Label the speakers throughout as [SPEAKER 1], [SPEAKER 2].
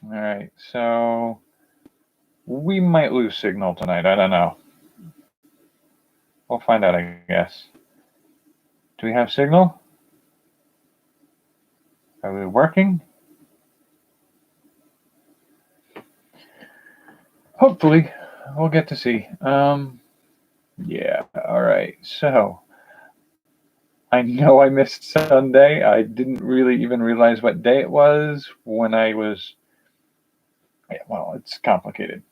[SPEAKER 1] All right, so we might lose signal tonight. I don't know. We'll find out, I guess. Do we have signal? Are we working? Hopefully, we'll get to see. Yeah, all right. So, I know I missed Sunday. I didn't really even realize what day it was when I was. Yeah, well, it's complicated.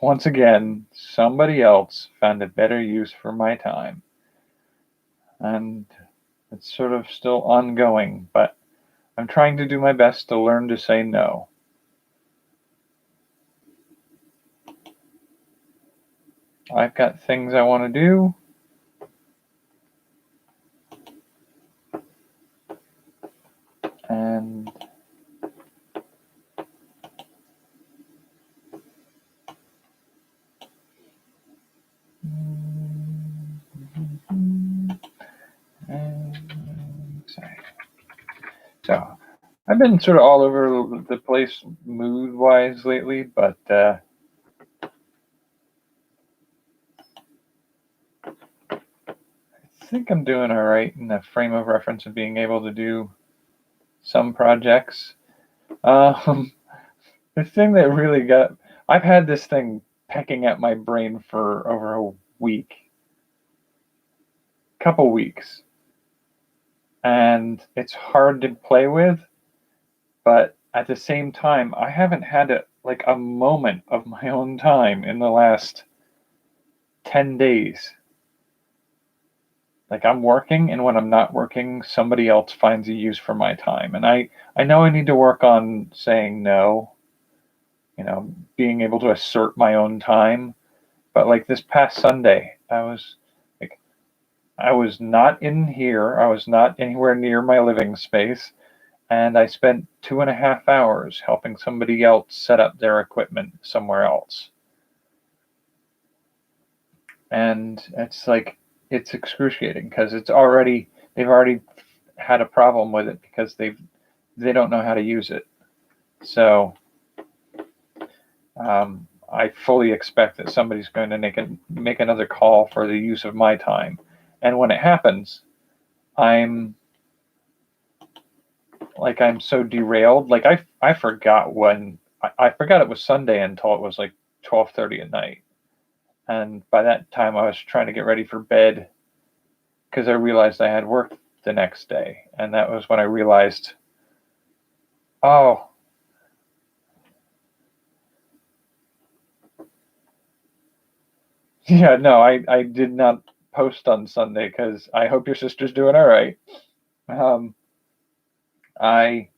[SPEAKER 1] Once again, somebody else found a better use for my time. And it's sort of still ongoing, but I'm trying to do my best to learn to say no. I've got things I want to do. And so I've been sort of all over the place mood-wise lately, but I think I'm doing all right in the frame of reference of being able to do some projects. The thing that really I've had this thing pecking at my brain for over a week, couple weeks, and it's hard to play with, but at the same time, I haven't had a moment of my own time in the last 10 days. Like I'm working, and when I'm not working, somebody else finds a use for my time. And I know I need to work on saying no, being able to assert my own time. But like this past Sunday, I was not in here. I was not anywhere near my living space. And I spent 2.5 hours helping somebody else set up their equipment somewhere else. And it's excruciating because they've already had a problem with it because they don't know how to use it. So I fully expect that somebody's going to make another call for the use of my time. And when it happens, I'm so derailed. Like I forgot I forgot it was Sunday until it was like 12:30 at night. And by that time I was trying to get ready for bed because I realized I had work the next day. And that was when I realized, oh, yeah, no, I did not post on Sunday because I hope your sister's doing all right. I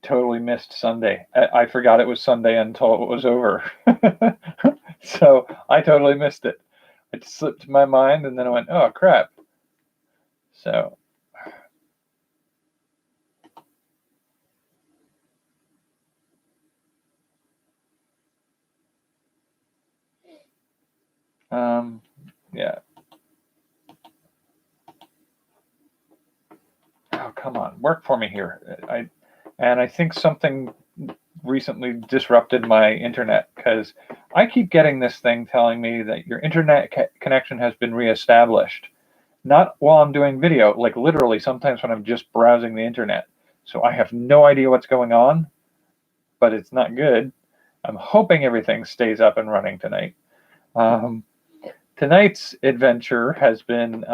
[SPEAKER 1] totally missed Sunday. I forgot it was Sunday until it was over. So I totally missed it. It slipped my mind, and then I went, oh, crap. So, yeah. Oh, come on. Work for me here. I think something recently disrupted my internet because I keep getting this thing telling me that your internet connection has been reestablished. Not while I'm doing video, like literally sometimes when I'm just browsing the internet. So I have no idea what's going on, but it's not good. I'm hoping everything stays up and running tonight. Tonight's adventure has been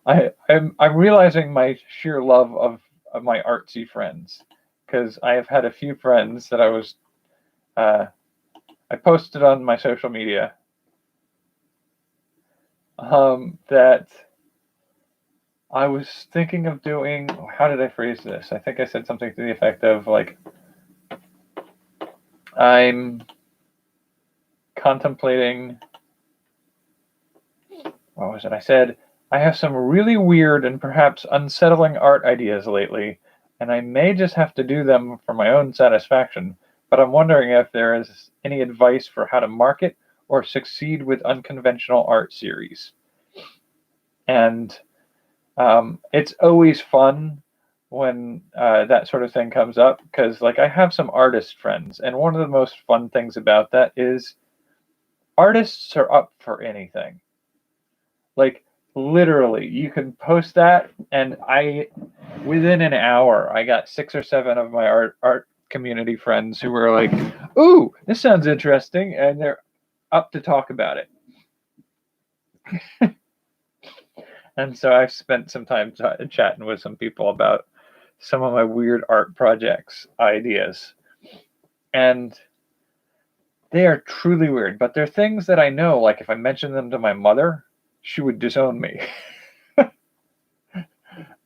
[SPEAKER 1] I'm realizing my sheer love of my artsy friends because I have had a few friends that I posted on my social media that I was thinking of doing. How did I phrase this? I think I said something to the effect of like, I'm contemplating. What was it? I said, I have some really weird and perhaps unsettling art ideas lately, and I may just have to do them for my own satisfaction, but I'm wondering if there is any advice for how to market or succeed with unconventional art series. And it's always fun when that sort of thing comes up, because like I have some artist friends, and one of the most fun things about that is artists are up for anything. Like literally, you can post that, and within an hour, I got 6 or 7 of my art community friends who were like, "Ooh, this sounds interesting," and they're up to talk about it. And so I've spent some time chatting with some people about some of my weird art projects ideas, and they are truly weird. But they're things that I know, like if I mention them to my mother, she would disown me.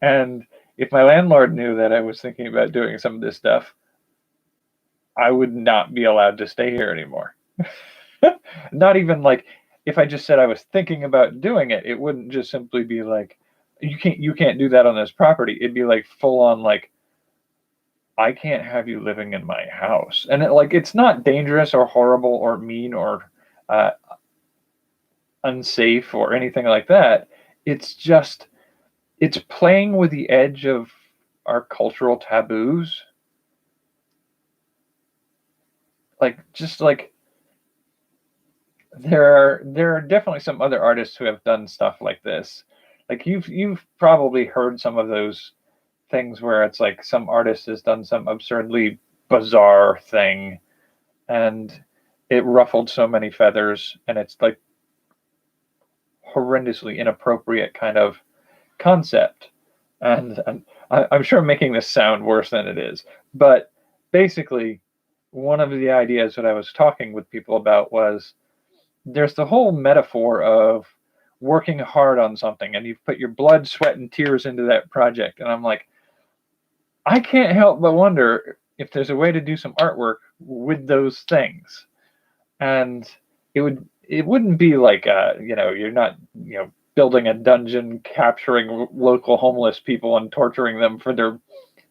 [SPEAKER 1] And if my landlord knew that I was thinking about doing some of this stuff, I would not be allowed to stay here anymore. Not even like if I just said I was thinking about doing it, it wouldn't just simply be like you can't do that on this property. It'd be like full on like I can't have you living in my house. And it's not dangerous or horrible or mean or uh, unsafe or anything like that. It's just it's playing with the edge of our cultural taboos. Like there are definitely some other artists who have done stuff like this. Like you've probably heard some of those things where it's like some artist has done some absurdly bizarre thing, and it ruffled so many feathers, and it's like horrendously inappropriate kind of concept. And I'm sure I'm making this sound worse than it is, but basically, one of the ideas that I was talking with people about was there's the whole metaphor of working hard on something and you've put your blood, sweat, and tears into that project. And I'm like, I can't help but wonder if there's a way to do some artwork with those things. And it wouldn't be like you're not building a dungeon, capturing local homeless people and torturing them for their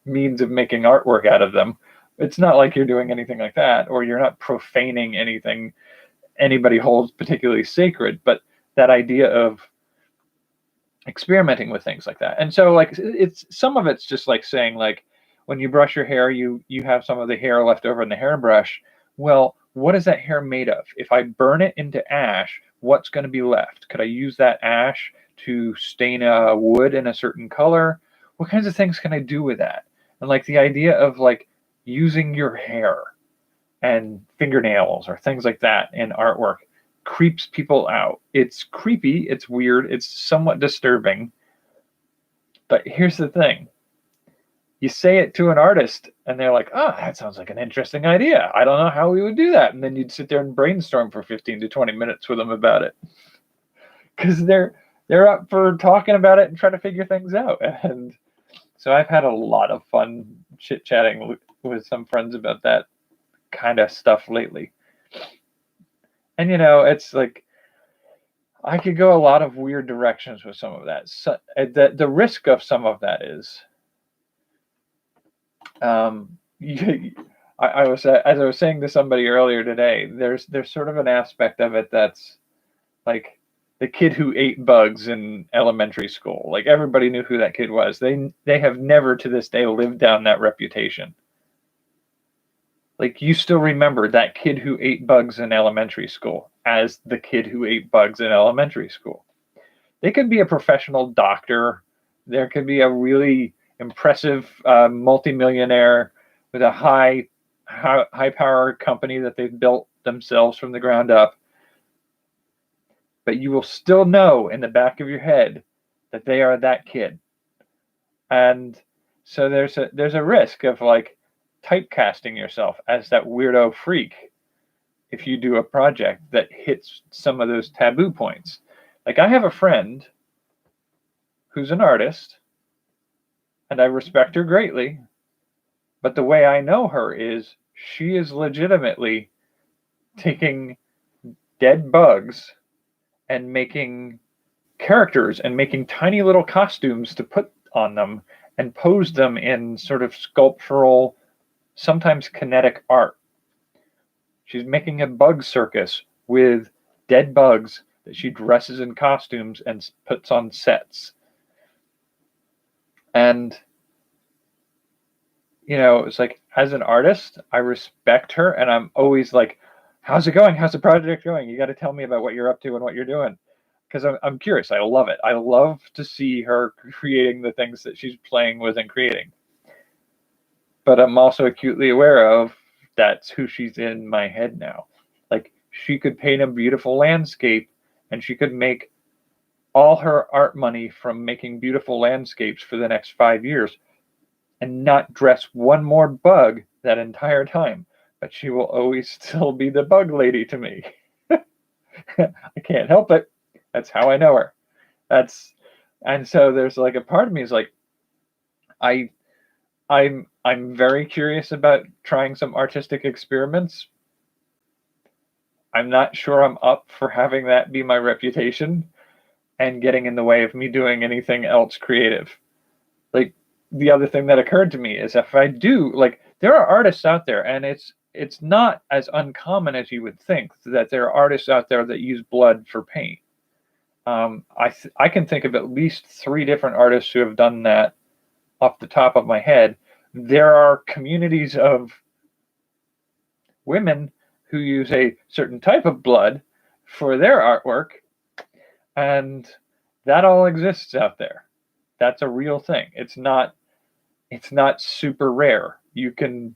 [SPEAKER 1] means of making artwork out of them. It's not like you're doing anything like that, or you're not profaning anything anybody holds particularly sacred, but that idea of experimenting with things like that. And so like it's some of it's just like saying like when you brush your hair, you have some of the hair left over in the hairbrush. Well, what is that hair made of? If I burn it into ash, what's going to be left? Could I use that ash to stain a wood in a certain color? What kinds of things can I do with that? And like the idea of like using your hair and fingernails or things like that in artwork creeps people out. It's creepy, it's weird, it's somewhat disturbing. But here's the thing. You say it to an artist and they're like, "Oh, that sounds like an interesting idea. I don't know how we would do that." And then you'd sit there and brainstorm for 15 to 20 minutes with them about it. Cuz they're up for talking about it and trying to figure things out. And so I've had a lot of fun chit-chatting with some friends about that kind of stuff lately. And it's like I could go a lot of weird directions with some of that. So, the risk of some of that is, you, I was as I was saying to somebody earlier today. There's sort of an aspect of it that's like the kid who ate bugs in elementary school. Like everybody knew who that kid was. They have never to this day lived down that reputation. Like you still remember that kid who ate bugs in elementary school as the kid who ate bugs in elementary school. They could be a professional doctor. There could be a really impressive multimillionaire with a high power company that they've built themselves from the ground up. But you will still know in the back of your head that they are that kid. And so there's a risk of like typecasting yourself as that weirdo freak if you do a project that hits some of those taboo points. Like I have a friend who's an artist and I respect her greatly, but the way I know her is she is legitimately taking dead bugs and making characters and making tiny little costumes to put on them and pose them in sort of sculptural, sometimes kinetic art. She's making a bug circus with dead bugs that she dresses in costumes and puts on sets. And it's like, as an artist, I respect her, and I'm always like, how's it going? How's the project going? You got to tell me about what you're up to and what you're doing. Because I'm curious. I love it. I love to see her creating the things that she's playing with and creating. But I'm also acutely aware of that's who she's in my head now. Like, she could paint a beautiful landscape, and she could make all her art money from making beautiful landscapes for the next 5 years and not dress one more bug that entire time. But she will always still be the bug lady to me. I can't help it. That's how I know her. And so there's like a part of me is like, I I'm very curious about trying some artistic experiments. I'm not sure I'm up for having that be my reputation and getting in the way of me doing anything else creative. Like, the other thing that occurred to me is, if I do, like, there are artists out there, and it's not as uncommon as you would think that there are artists out there that use blood for paint. I can think of at least 3 different artists who have done that off the top of my head. There are communities of women who use a certain type of blood for their artwork, and that all exists out there. That's a real thing. It's not super rare. You can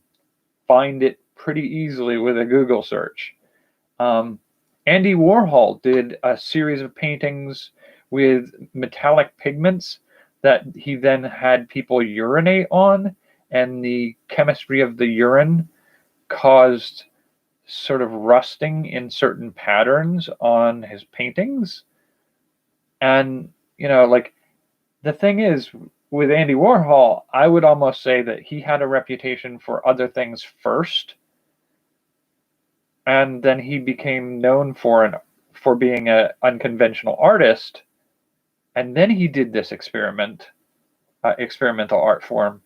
[SPEAKER 1] find it pretty easily with a Google search. Andy Warhol did a series of paintings with metallic pigments that he then had people urinate on, and the chemistry of the urine caused sort of rusting in certain patterns on his paintings. And, like, the thing is, with Andy Warhol, I would almost say that he had a reputation for other things first, and then he became known for being an unconventional artist, and then he did this experimental art form,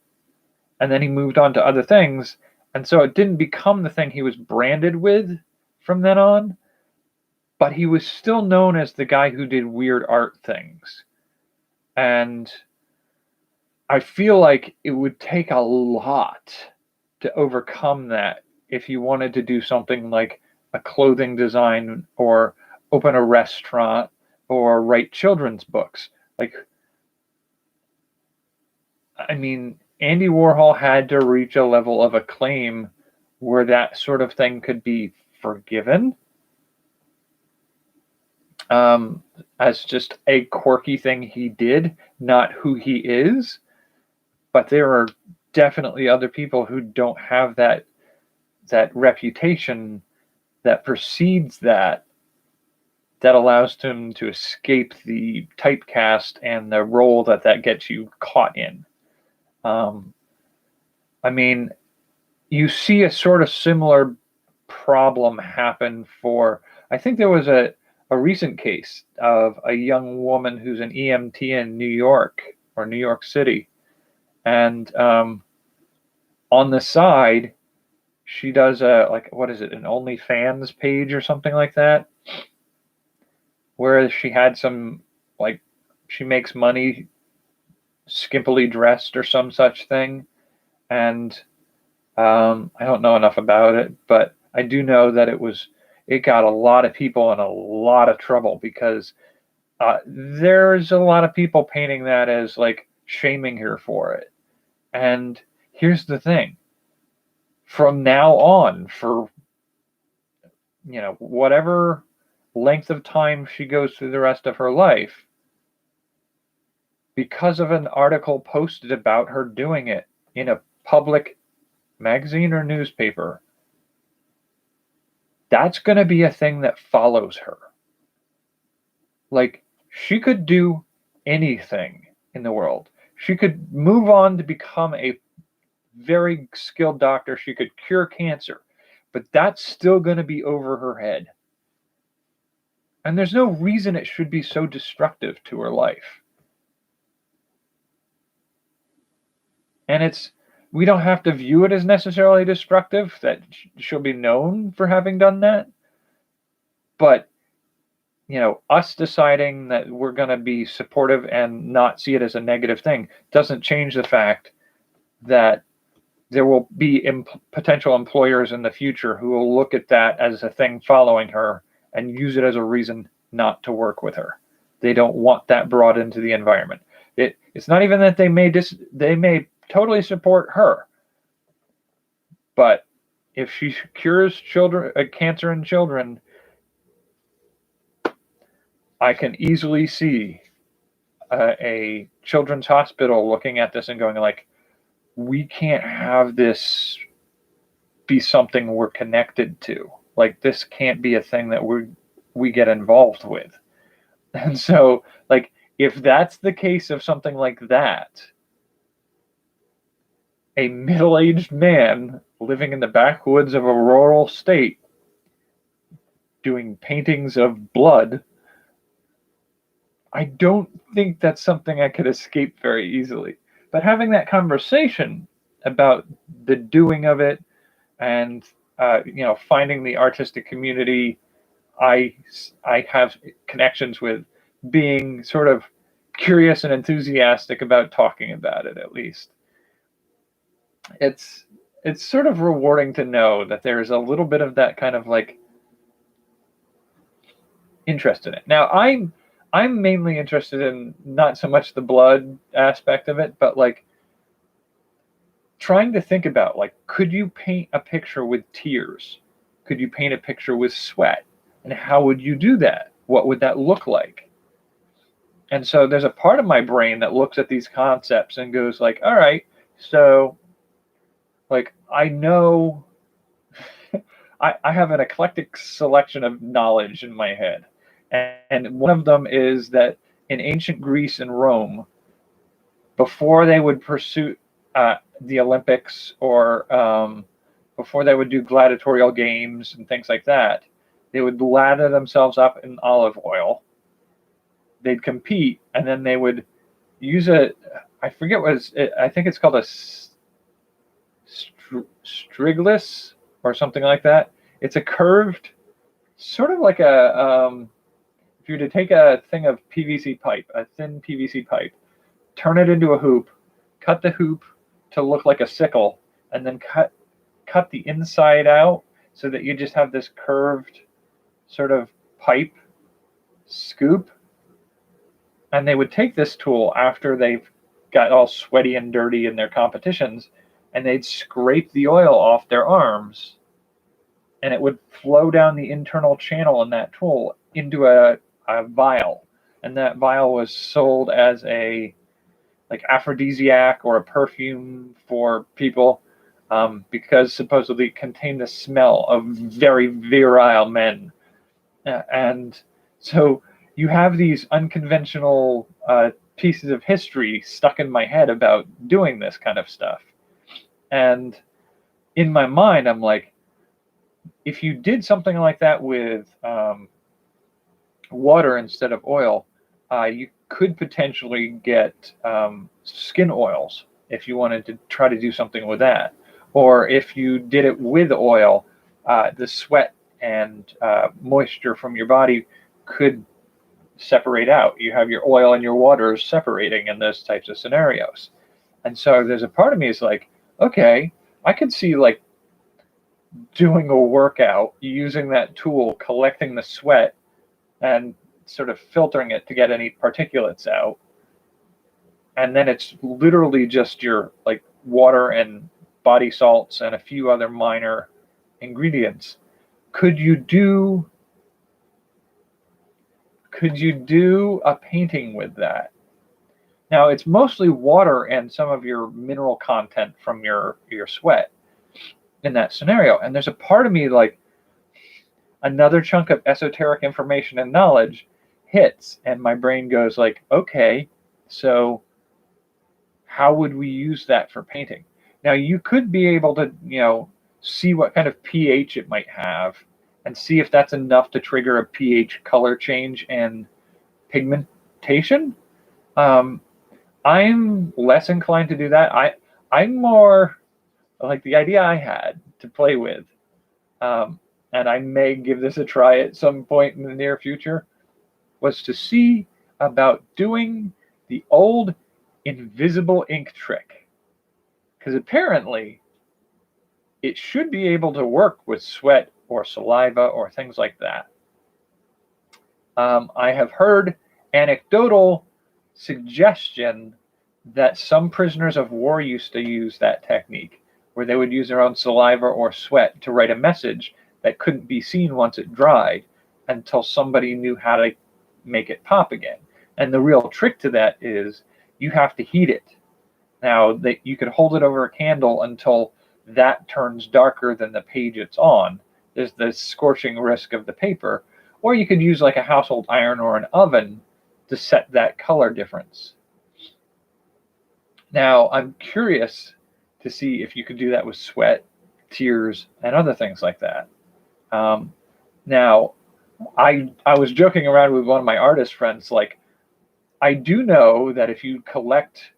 [SPEAKER 1] and then he moved on to other things, and so it didn't become the thing he was branded with from then on, but he was still known as the guy who did weird art things. And I feel like it would take a lot to overcome that if you wanted to do something like a clothing design or open a restaurant or write children's books. Like, I mean, Andy Warhol had to reach a level of acclaim where that sort of thing could be forgiven as just a quirky thing he did, not who he is. But there are definitely other people who don't have that reputation that precedes that allows them to escape the typecast and the role that gets you caught in. I mean, you see a sort of similar problem happen for, I think there was a recent case of a young woman who's an EMT in New York or New York City. And on the side, she does what is it, an OnlyFans page or something like that, where she had some, like, she makes money skimpily dressed or some such thing. And I don't know enough about it, but I do know that it got a lot of people in a lot of trouble, because there's a lot of people painting that as like shaming her for it. And here's the thing. From now on, for whatever length of time she goes through the rest of her life, because of an article posted about her doing it in a public magazine or newspaper, that's going to be a thing that follows her. Like, she could do anything in the world. She could move on to become a very skilled doctor. She could cure cancer, but that's still going to be over her head. And there's no reason it should be so destructive to her life. And we don't have to view it as necessarily destructive that she'll be known for having done that. But, us deciding that we're going to be supportive and not see it as a negative thing doesn't change the fact that there will be potential employers in the future who will look at that as a thing following her and use it as a reason not to work with her. They don't want that brought into the environment. It's not even that they may totally support her, but if she cures cancer in children, I can easily see a children's hospital looking at this and going like, we can't have this be something we're connected to. Like, this can't be a thing that we get involved with. And so, like, if that's the case of something like that, a middle-aged man living in the backwoods of a rural state doing paintings of blood, I don't think that's something I could escape very easily. But having that conversation about the doing of it and finding the artistic community I have connections with, being sort of curious and enthusiastic about talking about it, at least. It's sort of rewarding to know that there's a little bit of that kind of like interest in it. Now, I'm mainly interested in not so much the blood aspect of it, but like trying to think about, like, could you paint a picture with tears? Could you paint a picture with sweat? And how would you do that? What would that look like? And so there's a part of my brain that looks at these concepts and goes like, all right, so like I know I have an eclectic selection of knowledge in my head. And one of them is that in ancient Greece and Rome, before they would pursue the Olympics or before they would do gladiatorial games and things like that, they would lather themselves up in olive oil. They'd compete, and then they would use I forget I think it's called a striglis or something like that. It's a curved, sort of like if you were to take a thing of PVC pipe, a thin PVC pipe, turn it into a hoop, cut the hoop to look like a sickle, and then cut the inside out so that you just have this curved sort of pipe scoop. And they would take this tool after they've got all sweaty and dirty in their competitions, and they'd scrape the oil off their arms, and it would flow down the internal channel in that tool into a vial. And that vial was sold as a like aphrodisiac or a perfume for people, because supposedly it contained the smell of very virile men. And so you have these unconventional pieces of history stuck in my head about doing this kind of stuff. And in my mind, I'm like, if you did something like that with water instead of oil, you could potentially get skin oils if you wanted to try to do something with that. Or if you did it with oil, the sweat and moisture from your body could separate out. You have your oil and your water separating in those types of scenarios. And so there's a part of me is like, okay, I could see like doing a workout using that tool, collecting the sweat and sort of filtering it to get any particulates out. And then it's literally just your like water and body salts and a few other minor ingredients. Could you do a painting with that? Now, it's mostly water and some of your mineral content from your sweat in that scenario. And there's a part of me like another chunk of esoteric information and knowledge hits, and my brain goes like, okay, so how would we use that for painting? Now, you could be able to, see what kind of pH it might have and see if that's enough to trigger a pH color change and pigmentation. I'm less inclined to do that. I'm more like the idea I had to play with, and I may give this a try at some point in the near future, was to see about doing the old invisible ink trick. Because apparently it should be able to work with sweat or saliva or things like that. I have heard anecdotal suggestion that some prisoners of war used to use that technique, where they would use their own saliva or sweat to write a message that couldn't be seen once it dried until somebody knew how to make it pop again. And the real trick to that is you have to heat it. Now, you could hold it over a candle until that turns darker than the page it's on. There's the scorching risk of the paper. Or you could use like a household iron or an oven to set that color difference. Now, I'm curious to see if you could do that with sweat, tears, and other things like that. Now, I was joking around with one of my artist friends, like, I do know that if you collect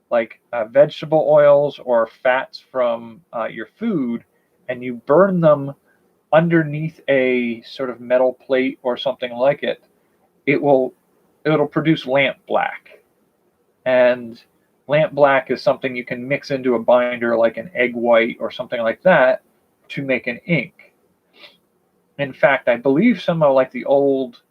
[SPEAKER 1] like vegetable oils or fats from your food and you burn them underneath a sort of metal plate or something like it, it'll produce lamp black. And lamp black is something you can mix into a binder like an egg white or something like that to make an ink. In fact, I believe some of like the old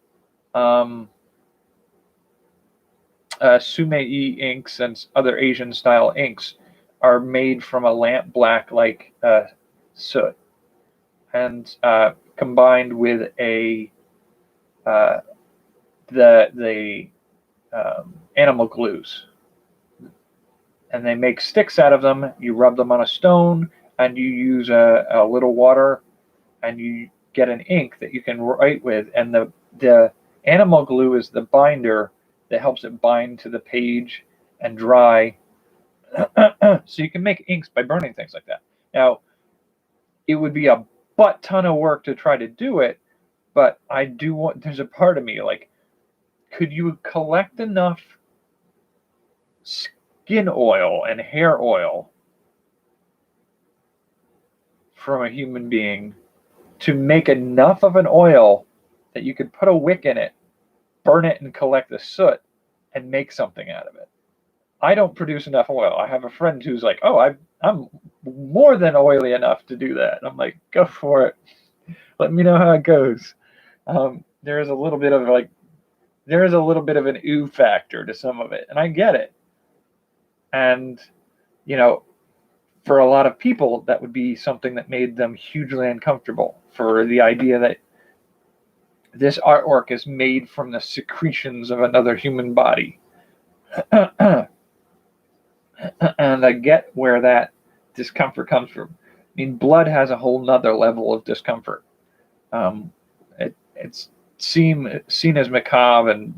[SPEAKER 1] Sumei inks and other Asian style inks are made from a lamp black like soot, and combined with a the animal glues, and they make sticks out of them. You rub them on a stone, and you use a little water, and you get an ink that you can write with. And the animal glue is the binder that helps it bind to the page and dry. So you can make inks by burning things like that. Now, it would be a butt ton of work to try to do it, but I do want, there's a part of me like, could you collect enough skin oil and hair oil from a human being to make enough of an oil that you could put a wick in it, burn it, and collect the soot and make something out of it? I don't produce enough oil. I have a friend who's like, oh, I'm more than oily enough to do that. And I'm like, go for it. Let me know how it goes. There is a little bit of an ooh factor to some of it, and I get it. And, you know, for a lot of people, that would be something that made them hugely uncomfortable, for the idea that this artwork is made from the secretions of another human body. And I get where that discomfort comes from. I mean, blood has a whole nother level of discomfort. It's seen as macabre, and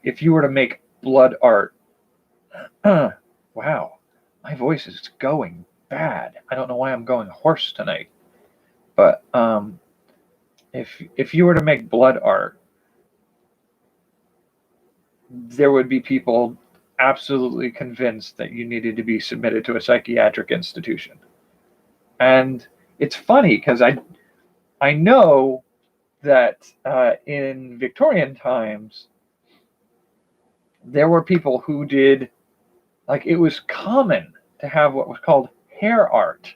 [SPEAKER 1] if you were to make blood art, wow, my voice is going bad. I don't know why I'm going hoarse tonight. But if you were to make blood art, there would be people absolutely convinced that you needed to be submitted to a psychiatric institution. And it's funny because I know that in Victorian times, there were people who did, like, it was common to have what was called hair art.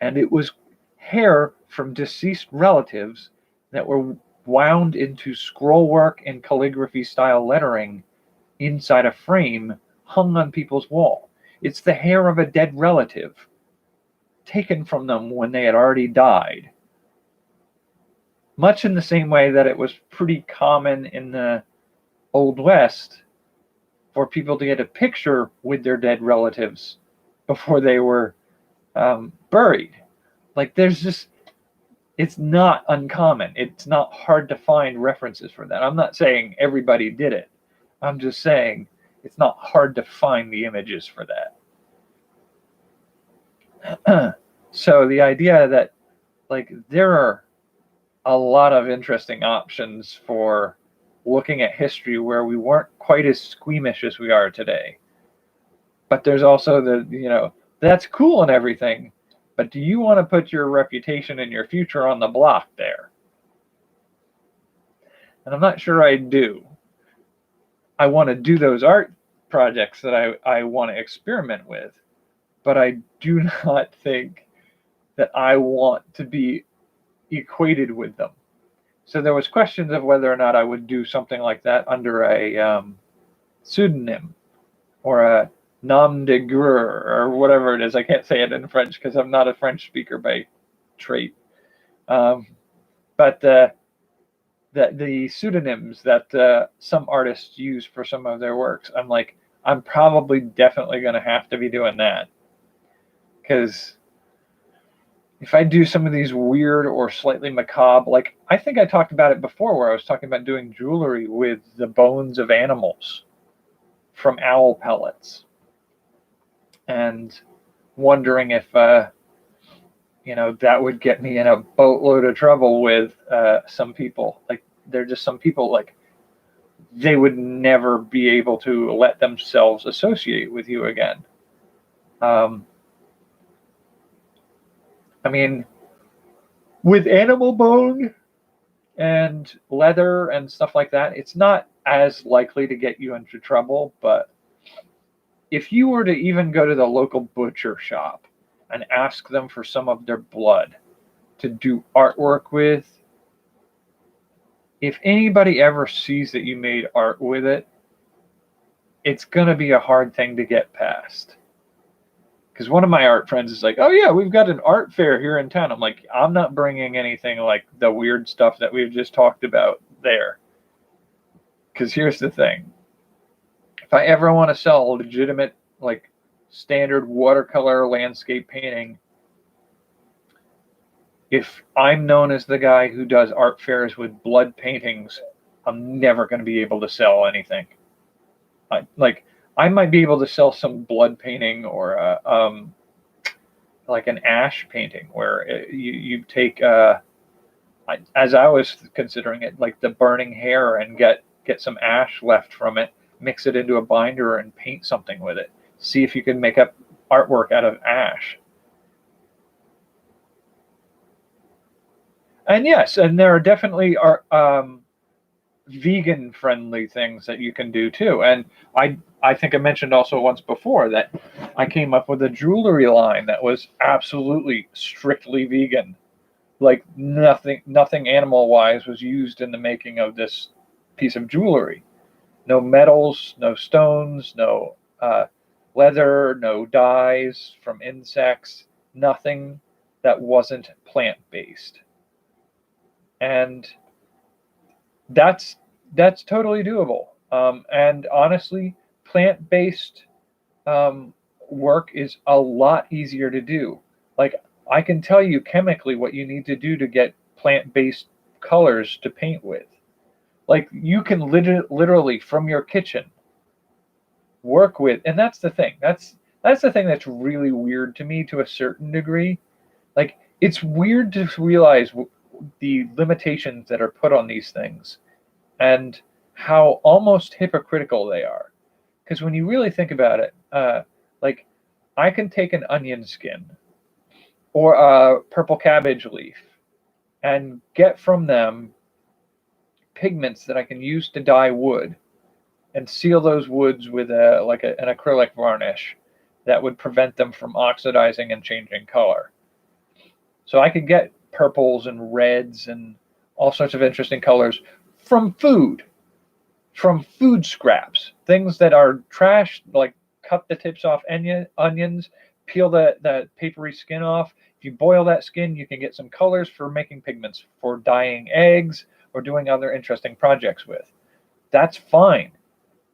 [SPEAKER 1] And it was hair from deceased relatives that were wound into scrollwork and calligraphy style lettering inside a frame hung on people's wall. It's the hair of a dead relative taken from them when they had already died. Much in the same way that it was pretty common in the Old West for people to get a picture with their dead relatives before they were buried. Like, there's just, it's not uncommon. It's not hard to find references for that. I'm not saying everybody did it. I'm just saying it's not hard to find the images for that. So the idea that, like, there are a lot of interesting options for looking at history where we weren't quite as squeamish as we are today. But there's also that's cool and everything, but do you want to put your reputation and your future on the block there? And I'm not sure I do. I want to do those art projects that I want to experiment with. but I do not think that I want to be equated with them. So there was questions of whether or not I would do something like that under a pseudonym or a nom de guerre or whatever it is. I can't say it in French because I'm not a French speaker by trait. But the pseudonyms that some artists use for some of their works, I'm like, I'm probably definitely going to have to be doing that. Because if I do some of these weird or slightly macabre, like I think I talked about it before where I was talking about doing jewelry with the bones of animals from owl pellets and wondering if, that would get me in a boatload of trouble with some people. Like they're just some people like they would never be able to let themselves associate with you again. I mean, with animal bone and leather and stuff like that, it's not as likely to get you into trouble. But if you were to even go to the local butcher shop and ask them for some of their blood to do artwork with, if anybody ever sees that you made art with it, it's going to be a hard thing to get past. Because one of my art friends is like, oh yeah, we've got an art fair here in town. I'm like, I'm not bringing anything like the weird stuff that we've just talked about there. Because here's the thing. If I ever want to sell a legitimate, like, standard watercolor landscape painting, if I'm known as the guy who does art fairs with blood paintings, I'm never going to be able to sell anything. I might be able to sell some blood painting or like an ash painting where you take, as I was considering it, like the burning hair and get some ash left from it, mix it into a binder and paint something with it. See if you can make up artwork out of ash. And yes, and there are definitely vegan friendly things that you can do too. And I think I mentioned also once before that I came up with a jewelry line that was absolutely strictly vegan. Like nothing animal wise was used in the making of this piece of jewelry. No metals, no stones, no leather, no dyes from insects, nothing that wasn't plant based. And that's totally doable. And honestly, plant-based work is a lot easier to do. Like I can tell you chemically what you need to do to get plant-based colors to paint with. Like you can literally from your kitchen work with, and that's the thing. That's the thing that's really weird to me to a certain degree. Like it's weird to realize the limitations that are put on these things and how almost hypocritical they are. Because when you really think about it, like I can take an onion skin or a purple cabbage leaf and get from them pigments that I can use to dye wood and seal those woods with an acrylic varnish that would prevent them from oxidizing and changing color. So I could get purples and reds and all sorts of interesting colors from food scraps, things that are trash, like cut the tips off onions, peel the papery skin off. If you boil that skin, you can get some colors for making pigments for dyeing eggs or doing other interesting projects with. That's fine.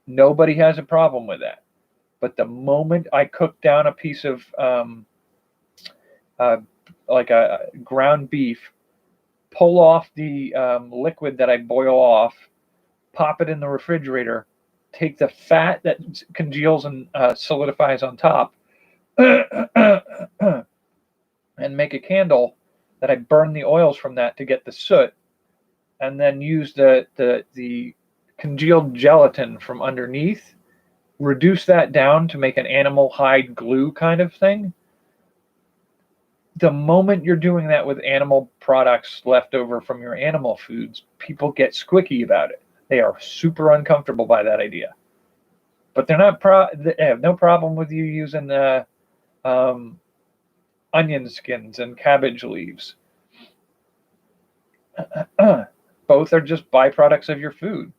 [SPEAKER 1] Nobody has a problem with that. But the moment I cook down a piece of like a ground beef, pull off the liquid that I boil off, pop it in the refrigerator, take the fat that congeals and solidifies on top, and make a candle that I burn the oils from that to get the soot, and then use the congealed gelatin from underneath, reduce that down to make an animal hide glue kind of thing. The moment you're doing that with animal products left over from your animal foods, people get squicky about it. They are super uncomfortable by that idea. But they're not they have no problem with you using onion skins and cabbage leaves. Both are just byproducts of your food.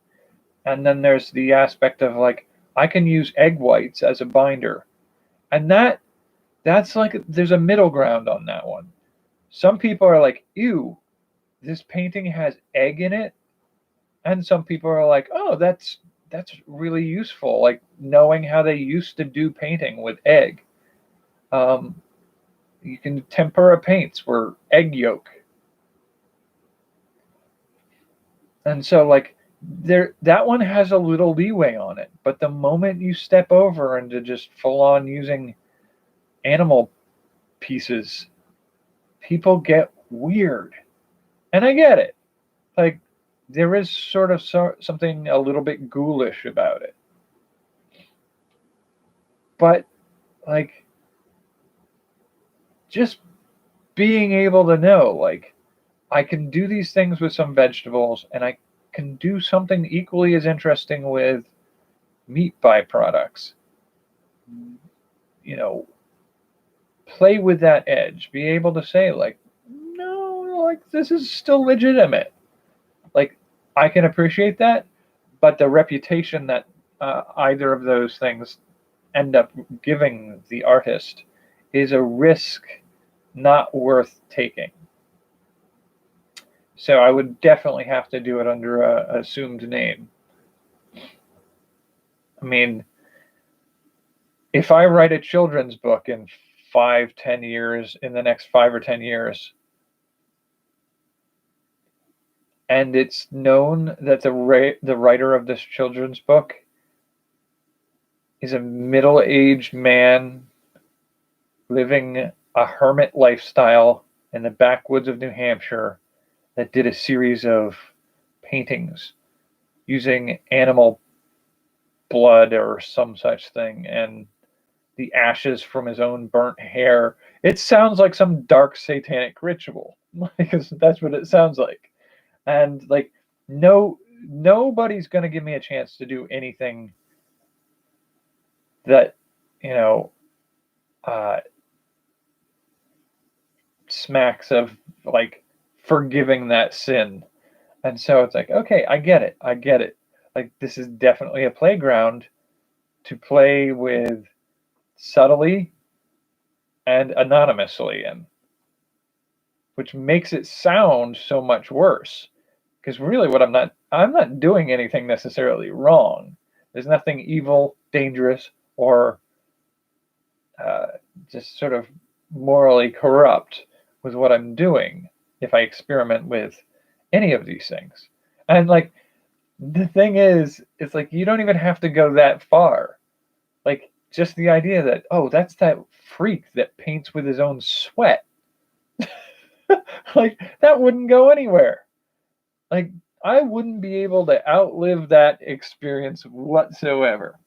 [SPEAKER 1] And then there's the aspect of like, I can use egg whites as a binder. And that's like, there's a middle ground on that one. Some people are like, ew, this painting has egg in it. And some people are like, oh, that's really useful, like knowing how they used to do painting with egg. You can tempera paints were egg yolk. And so like that one has a little leeway on it, but the moment you step over into just full on using animal pieces, people get weird. And I get it. Like there is sort of something a little bit ghoulish about it. But like just being able to know, like, I can do these things with some vegetables, and I can do something equally as interesting with meat byproducts. You know, play with that edge. Be able to say, like, no, like, this is still legitimate. Like, I can appreciate that, but the reputation that either of those things end up giving the artist is a risk not worth taking. So I would definitely have to do it under a assumed name. I mean, if I write a children's book in 5-10 years, in the next 5 or 10 years, and it's known that the writer of this children's book is a middle-aged man living a hermit lifestyle in the backwoods of New Hampshire that did a series of paintings using animal blood or some such thing and the ashes from his own burnt hair. It sounds like some dark satanic ritual, because that's what it sounds like. And like, nobody's going to give me a chance to do anything that, you know, smacks of like forgiving that sin. And so it's like, okay, I get it. Like, this is definitely a playground to play with subtly and anonymously in, which makes it sound so much worse. Because really, what I'm not doing anything necessarily wrong. There's nothing evil, dangerous, or just sort of morally corrupt with what I'm doing if I experiment with any of these things. And like, the thing is, it's like you don't even have to go that far. Like, just the idea that, oh, that's that freak that paints with his own sweat. Like, that wouldn't go anywhere. Like, I wouldn't be able to outlive that experience whatsoever.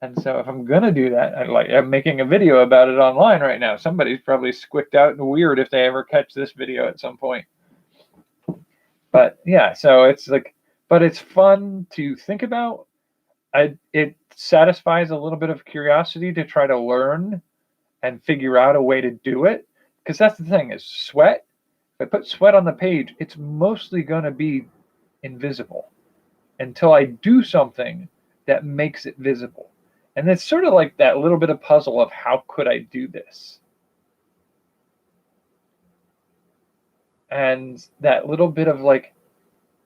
[SPEAKER 1] And so if I'm gonna do that, I'm making a video about it online right now. Somebody's probably squicked out and weird if they ever catch this video at some point. But yeah, so it's like, but it's fun to think about. It satisfies a little bit of curiosity to try to learn and figure out a way to do it. Because that's the thing, is sweat. If I put sweat on the page, it's mostly going to be invisible until I do something that makes it visible. And it's sort of like that little bit of puzzle of how could I do this? And that little bit of like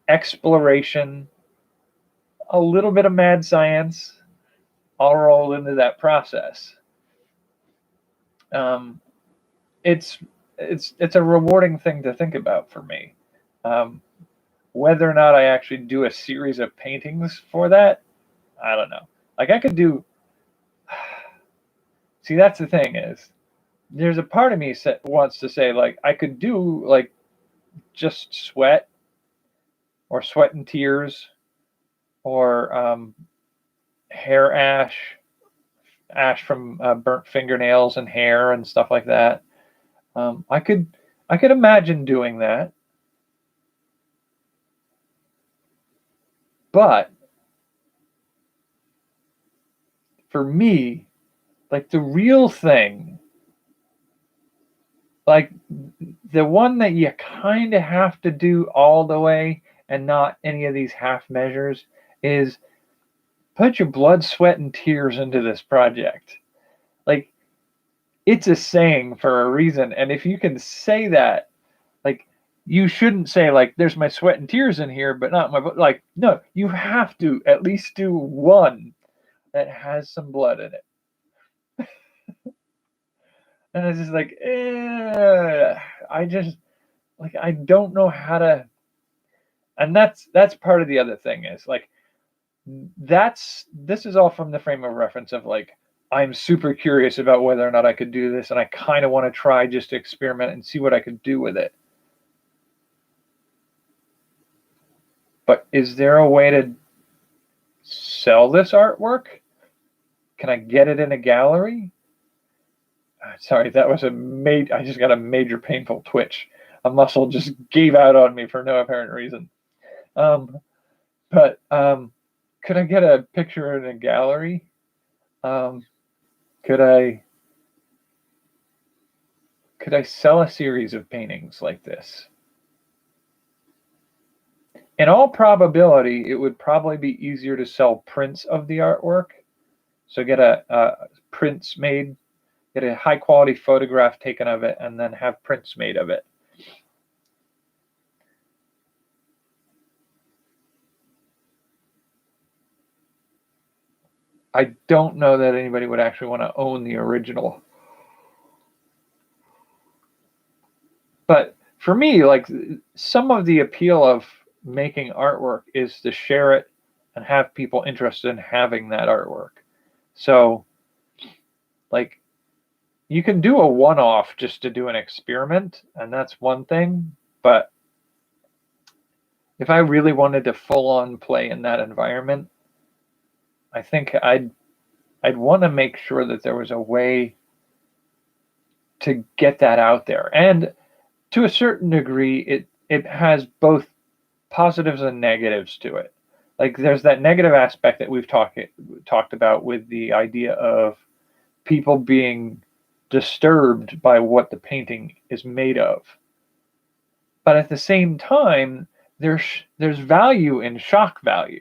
[SPEAKER 1] exploration, a little bit of mad science, all roll into that process. It's a rewarding thing to think about for me. Whether or not I actually do a series of paintings for that, I don't know. Like, I could do. See, that's the thing, is there's a part of me that wants to say, like, I could do like just sweat or sweat and tears or hair ash from burnt fingernails and hair and stuff like that. I could imagine doing that, but for me, like, the real thing like the one that you kind of have to do all the way and not any of these half measures is put your blood, sweat, and tears into this project. Like, it's a saying for a reason. And if you can say that, like, you shouldn't say, like, there's my sweat and tears in here, but not my, like, no, you have to at least do one that has some blood in it. And it's just like, I just, like, I don't know how to, and that's part of the other thing is like, this is all from the frame of reference of like, I'm super curious about whether or not I could do this, and I kind of want to try just to experiment and see what I could do with it. But is there a way to sell this artwork? Can I get it in a gallery? Sorry, that was I just got a major painful twitch. A muscle just gave out on me for no apparent reason. But could I get a picture in a gallery? Could I sell a series of paintings like this? In all probability, it would probably be easier to sell prints of the artwork. So get a prints made, get a high quality photograph taken of it, and then have prints made of it. I don't know that anybody would actually want to own the original. But for me, like, some of the appeal of making artwork is to share it and have people interested in having that artwork. So, like, you can do a one-off just to do an experiment, and that's one thing. But if I really wanted to full-on play in that environment, I think I'd want to make sure that there was a way to get that out there. And to a certain degree, it has both positives and negatives to it. Like, there's that negative aspect that we've talked about with the idea of people being disturbed by what the painting is made of. But at the same time, there's value in shock value.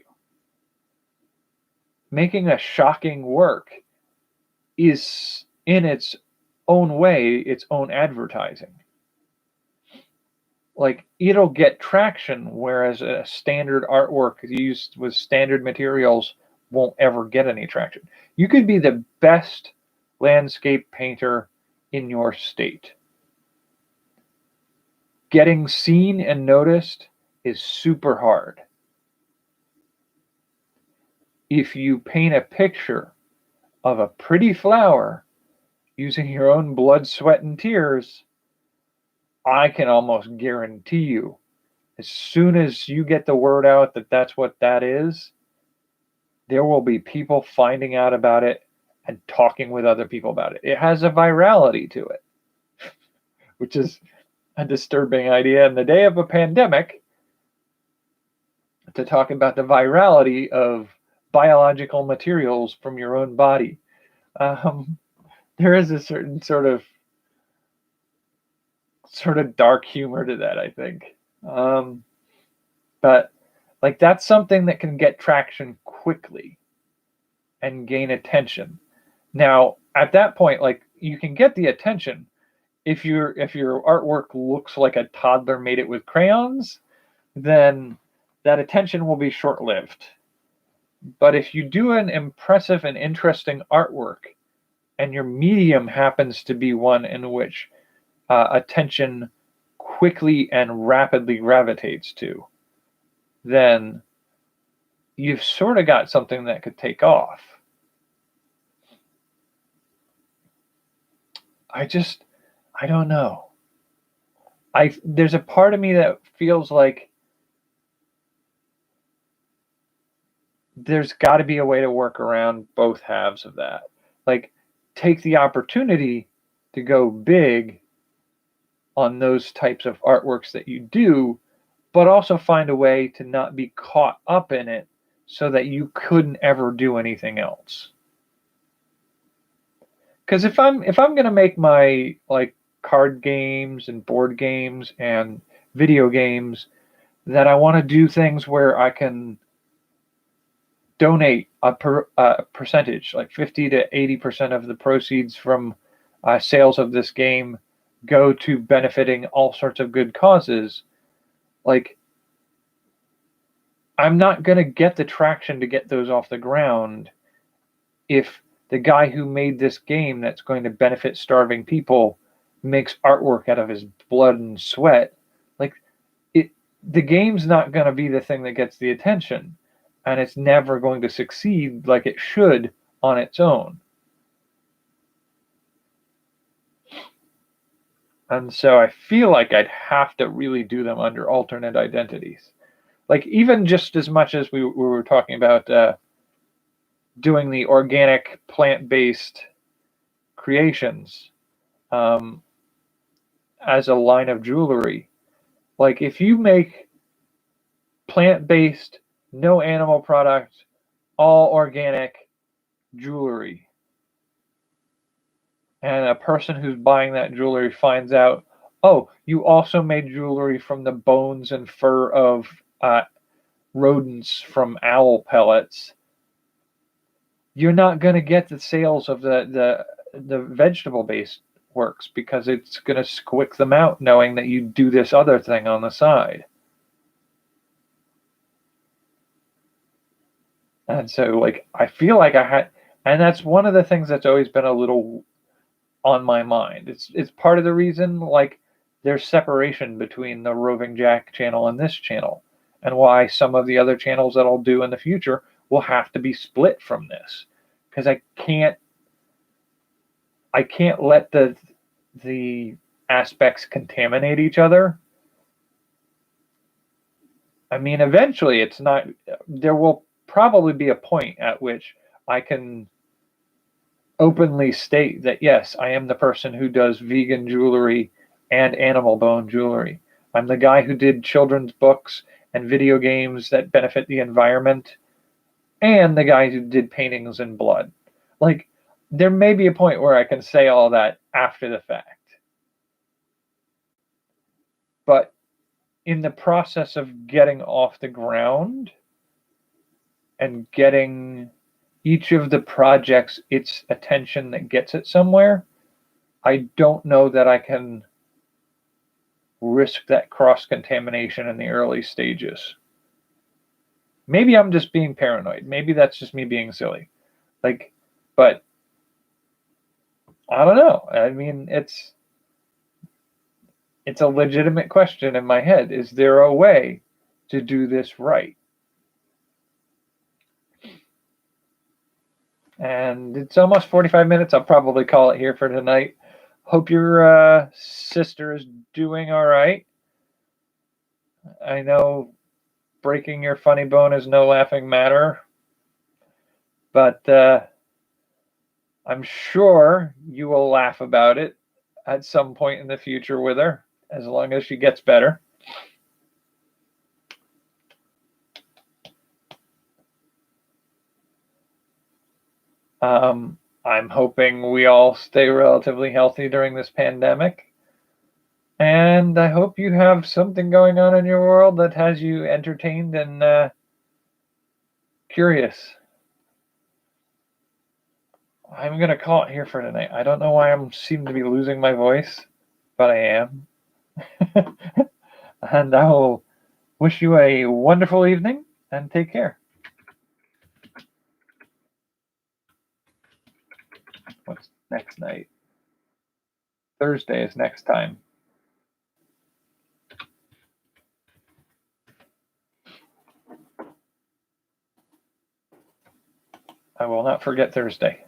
[SPEAKER 1] Making a shocking work is, in its own way, its own advertising. Like, it'll get traction, whereas a standard artwork used with standard materials won't ever get any traction. You could be the best landscape painter in your state. Getting seen and noticed is super hard. If you paint a picture of a pretty flower using your own blood, sweat, and tears, I can almost guarantee you, as soon as you get the word out that that's what that is, there will be people finding out about it and talking with other people about it. It has a virality to it, which is a disturbing idea in the day of a pandemic, to talk about the virality of biological materials from your own body. There is a certain sort of dark humor to that, I think. But like, that's something that can get traction quickly and gain attention. Now, at that point, like, you can get the attention if your artwork looks like a toddler made it with crayons, then that attention will be short-lived. But if you do an impressive and interesting artwork, and your medium happens to be one in which attention quickly and rapidly gravitates to, then you've sort of got something that could take off. I don't know. There's a part of me that feels like there's got to be a way to work around both halves of that. Like, take the opportunity to go big on those types of artworks that you do, but also find a way to not be caught up in it so that you couldn't ever do anything else. Because if I'm going to make my, like, card games and board games and video games, that I want to do things where I can donate a percentage, like 50 to 80% of the proceeds from sales of this game go to benefiting all sorts of good causes. Like, I'm not going to get the traction to get those off the ground if the guy who made this game that's going to benefit starving people makes artwork out of his blood and sweat. Like, the game's not going to be the thing that gets the attention, and it's never going to succeed like it should on its own. And so I feel like I'd have to really do them under alternate identities. Like, even just as much as we were talking about doing the organic plant-based creations as a line of jewelry. Like, if you make plant-based, no animal products, all organic jewelry, and a person who's buying that jewelry finds out, oh, you also made jewelry from the bones and fur of rodents from owl pellets, you're not going to get the sales of the vegetable-based works, because it's going to squick them out knowing that you do this other thing on the side. And so, like, I feel like I had, and that's one of the things that's always been a little on my mind. It's part of the reason, like, there's separation between the Roving Jack channel and this channel, and why some of the other channels that I'll do in the future will have to be split from this, because I can't let the aspects contaminate each other. I mean, eventually there will probably be a point at which I can openly state that, yes, I am the person who does vegan jewelry and animal bone jewelry. I'm the guy who did children's books and video games that benefit the environment, and the guy who did paintings in blood. Like, there may be a point where I can say all that after the fact. But in the process of getting off the ground and getting each of the projects its attention that gets it somewhere, I don't know that I can risk that cross-contamination in the early stages. Maybe I'm just being paranoid. Maybe that's just me being silly. Like, but I don't know. I mean, it's a legitimate question in my head. Is there a way to do this right? And it's almost 45 minutes. I'll probably call it here for tonight. Hope your sister is doing all right. I know breaking your funny bone is no laughing matter, but I'm sure you will laugh about it at some point in the future with her, as long as she gets better. I'm hoping we all stay relatively healthy during this pandemic. And I hope you have something going on in your world that has you entertained and curious. I'm going to call it here for tonight. I don't know why I seem to be losing my voice, but I am. And I will wish you a wonderful evening, and take care. What's next night? Thursday is next time. I will not forget Thursday.